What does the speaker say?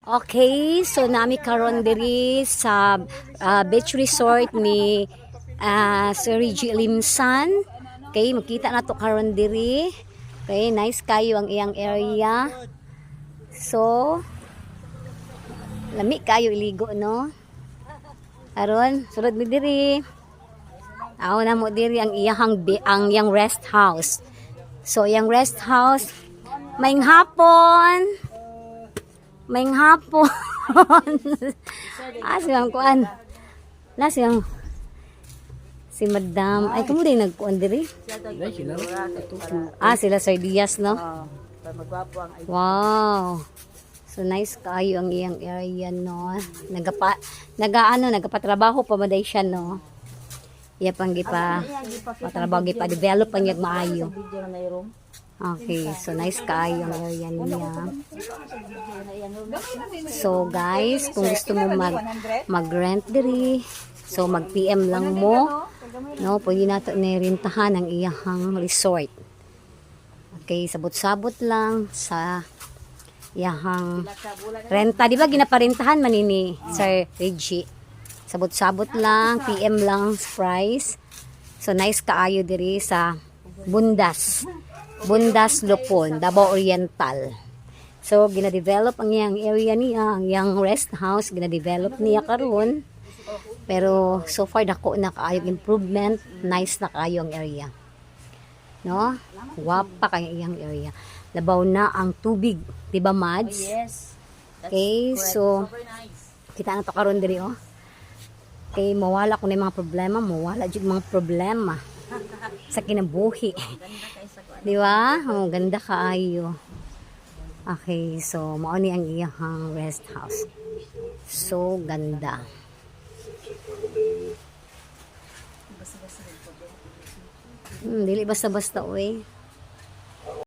Okay, so nami karon diri sa beach resort ni Sir Reggie Limsan. Okay, makita na to karon diri. Okay, nice kayo ang iyang area. So, lami kayo iligo, no? Aron, sulod mi diri. Aw na mo diri ang iyang rest house. So, iyang rest house maing hapon. Maing hapon. Siyang kuan. Siyang si Madam. Ay, kamo din nagkuan diri? Sila Sir Diaz, no? Wow. So nice kayo ang iyang area, no? Nagapatrabaho pa maday siya, no? Iya pang patrabaho develop pang yag maayo. Okay, so nice kayo ang area niya. So guys, kung gusto mo mag-rent diri, so mag-PM lang mo, no? Pwede nato nirintahan ang iyahang resort. Okay, sabot-sabot lang sa iyahang renta. Di ba ginaparentahan man ni Sir Reggie? Sabot-sabot lang, PM lang price. So nice kaayo diri sa Bundas Lupon, Davao Oriental. So, gina-develop ang iyang area niya, ang iyang rest house, gina-develop niya karon. Pero, so far, dako na kaayong improvement, nice na kayo ang area. No? Wapa kayo iyang area. Labaw na ang tubig, diba, Mads? Yes. Okay, so, kita na to karon diri, oh. Okay, mawala ko na yung mga problema, mawala jud mga problema sa kinabuhi. Di ba? Oh, ganda kaayo. Okay, so mao ni ang iyang rest house. So ganda. Dili basta-basta oy.